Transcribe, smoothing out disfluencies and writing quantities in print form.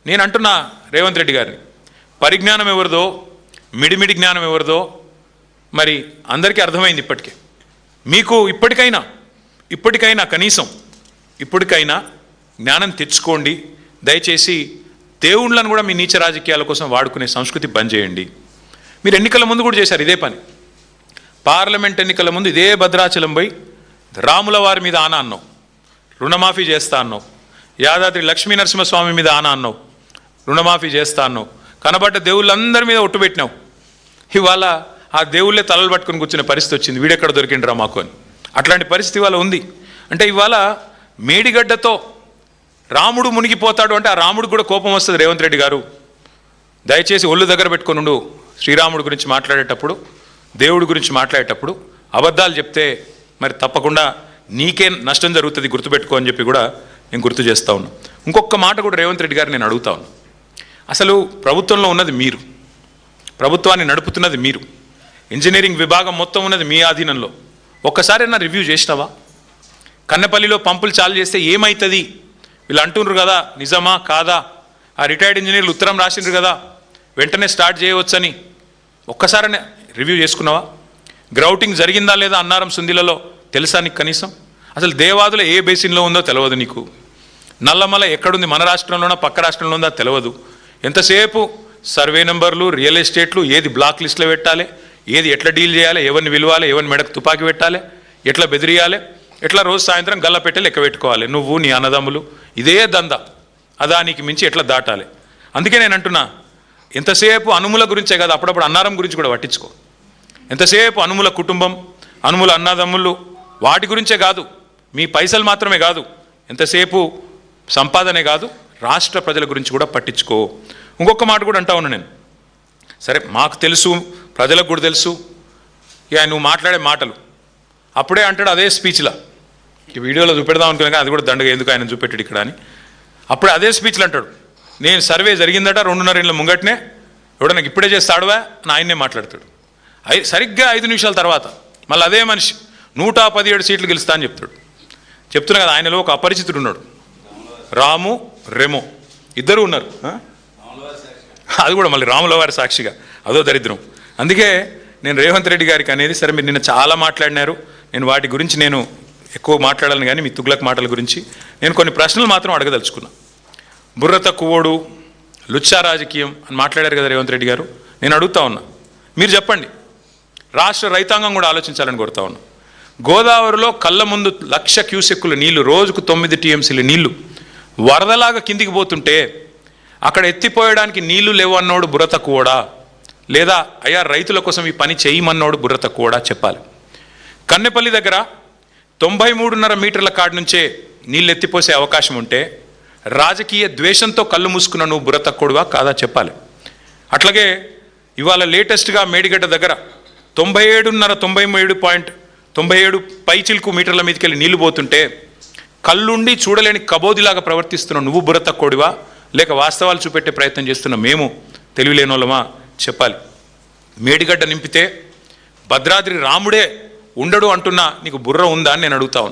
నేను అంటున్నా రేవంత్ రెడ్డి గారిని, పరిజ్ఞానం ఎవరిదో మిడిమిడి జ్ఞానం ఎవరిదో మరి అందరికీ అర్థమైంది. ఇప్పటికే మీకు ఇప్పటికైనా కనీసం జ్ఞానం తెచ్చుకోండి. దయచేసి దేవుళ్ళను కూడా మీ నీచ రాజకీయాల కోసం వాడుకునే సంస్కృతి బంద్ చేయండి. మీరు ఎన్నికల ముందు కూడా చేశారు ఇదే పని. పార్లమెంట్ ఎన్నికల ముందు ఇదే భద్రాచలం పోయి రాముల వారి మీద ఆన అన్నావు, రుణమాఫీ చేస్తా అన్నావు. యాదాద్రి లక్ష్మీ నరసింహస్వామి మీద ఆన అన్నావు, రుణమాఫీ చేస్తా అన్నావు. కనబడ్డ దేవుళ్ళందరి మీద ఒట్టు పెట్టినావు. ఇవాళ ఆ దేవుళ్ళే తలలు పట్టుకుని కూర్చునే పరిస్థితి వచ్చింది. వీడెక్కడ దొరికిండ్రా మాకు అని. అట్లాంటి పరిస్థితి ఇవాళ ఉంది. అంటే ఇవాళ మేడిగడ్డతో రాముడు మునిగిపోతాడు అంటే ఆ రాముడికి కూడా కోపం వస్తుంది. రేవంత్ రెడ్డి గారు దయచేసి ఒళ్ళు దగ్గర పెట్టుకొని ఉండు. శ్రీరాముడి గురించి మాట్లాడేటప్పుడు, దేవుడి గురించి మాట్లాడేటప్పుడు అబద్ధాలు చెప్తే మరి తప్పకుండా నీకే నష్టం జరుగుతుంది, గుర్తుపెట్టుకో అని చెప్పి కూడా నేను గుర్తు చేస్తూ ఉన్నాను. ఇంకొక మాట కూడా రేవంత్ రెడ్డి గారు నేను అడుగుతా ఉన్నాను. అసలు ప్రభుత్వంలో ఉన్నది మీరు, ప్రభుత్వాన్ని నడుపుతున్నది మీరు, ఇంజనీరింగ్ విభాగం మొత్తం ఉన్నది మీ ఆధీనంలో. ఒక్కసారైనా రివ్యూ చేసినావా? కన్నపల్లిలో పంపులు చాలు చేస్తే ఏమవుతుంది వీళ్ళు అంటున్నారు కదా, నిజమా కాదా? ఆ రిటైర్డ్ ఇంజనీర్లు ఉత్తరం రాసిండ్రు కదా, వెంటనే స్టార్ట్ చేయవచ్చని. ఒక్కసారైనా రివ్యూ చేసుకున్నావా? గ్రౌటింగ్ జరిగిందా లేదా అన్నారం సుందిలలో తెలుసా నీకు కనీసం? అసలు దేవాదుల ఏ బేసిన్లో ఉందో తెలియదు నీకు. నల్లమల ఎక్కడుంది, మన రాష్ట్రంలోనా పక్క రాష్ట్రంలో ఉందా తెలియదు. ఎంతసేపు సర్వే నెంబర్లు, రియల్ ఎస్టేట్లు, ఏది బ్లాక్ లిస్ట్లో పెట్టాలి, ఏది ఎట్లా డీల్ చేయాలి, ఎవరిని విలువాలి, ఎవరిని మెడకు తుపాకి పెట్టాలి, ఎట్లా బెదిరియాలి, ఎట్లా రోజు సాయంత్రం గల్ల పెట్టి లెక్క పెట్టుకోవాలి, నువ్వు నీ అన్నదమ్ములు. ఇదే దందా. అదానికి మించి ఎట్లా దాటాలి. అందుకే నేను అంటున్నా, ఎంతసేపు అనుముల గురించే కాదు, అప్పుడప్పుడు అన్నారం గురించి కూడా పట్టించుకో. ఎంతసేపు అనుముల కుటుంబం, అనుముల అన్నదమ్ములు, వాటి గురించే కాదు, మీ పైసలు మాత్రమే కాదు, ఎంతసేపు సంపాదనే కాదు, రాష్ట్ర ప్రజల గురించి కూడా పట్టించుకో. ఇంకొక మాట కూడా అంటా ఉన్నా నేను. సరే మాకు తెలుసు, ప్రజలకు కూడా తెలుసు. ఇక నువ్వు మాట్లాడే మాటలు అప్పుడే అంటాడు అదే స్పీచ్లో, ఈ వీడియోలో చూపెడదాం అనుకున్నా కానీ అది కూడా దండగా ఎందుకు ఆయన చూపెట్టాడు ఇక్కడ అని. అప్పుడే అదే స్పీచ్లు అంటాడు, నేను సర్వే జరిగిందట 2.5 ఏళ్ళ ముంగటనే, ఎవడో నాకు ఇప్పుడే చేస్తాడువా అని ఆయన్నే మాట్లాడతాడు. సరిగ్గా 5 నిమిషాల తర్వాత మళ్ళీ అదే మనిషి 117 సీట్లు గెలుస్తా అని చెప్తున్నా కదా. ఆయనలో ఒక అపరిచితుడు ఉన్నాడు, రాము రెమో, ఇద్దరు ఉన్నారు. అది కూడా మళ్ళీ రాముల వారి సాక్షిగా, అదో దరిద్రం. అందుకే నేను రేవంత్ రెడ్డి గారికి అనేది, సరే మీరు నిన్న చాలా మాట్లాడినారు, నేను వాటి గురించి నేను ఎక్కువ మాట్లాడాలని కానీ మీ తుగ్లక్ మాటల గురించి నేను కొన్ని ప్రశ్నలు మాత్రం అడగదలుచుకున్నా. బుర్ర తక్కువోడు, లుచ్చా రాజకీయం అని మాట్లాడారు కదా రేవంత్ రెడ్డి గారు. నేను అడుగుతా ఉన్నా, మీరు చెప్పండి, రాష్ట్ర రైతాంగం కూడా ఆలోచించాలని కోరుతా ఉన్నా. గోదావరిలో కళ్ళ ముందు 1,00,000 క్యూసెక్కుల నీళ్లు, రోజుకు 9 టీఎంసీల నీళ్లు వరదలాగా కిందికి పోతుంటే అక్కడ ఎత్తిపోయడానికి నీళ్లు లేవు అన్నోడు బుర్ర తక్కువడా, లేదా అయ్యా రైతుల కోసం ఈ పని చేయమన్నోడు బుర్ర తక్కువడా చెప్పాలి. కన్నెపల్లి దగ్గర 93.5 మీటర్ల కాడి నుంచే నీళ్ళు ఎత్తిపోసే అవకాశం ఉంటే రాజకీయ ద్వేషంతో కళ్ళు మూసుకున్న నువ్వు బుర్ర తక్కువడువా కాదా చెప్పాలి. అట్లాగే ఇవాళ లేటెస్ట్గా మేడిగడ్డ దగ్గర 97 పైచిల్కు మీటర్ల మీదకి వెళ్ళి నీళ్లు పోతుంటే కళ్ళుండి చూడలేని కబోదిలాగా ప్రవర్తిస్తున్న నువ్వు బుర్ర తక్కువడివా, లేక వాస్తవాలు చూపెట్టే ప్రయత్నం చేస్తున్న మేము తెలివిలేనోళ్ళమా చెప్పాలి. మేడిగడ్డ నింపితే భద్రాద్రి రాముడే ఉండడు అంటున్నా నీకు బుర్ర ఉందా అని నేను అడుగుతా ఉన్నా.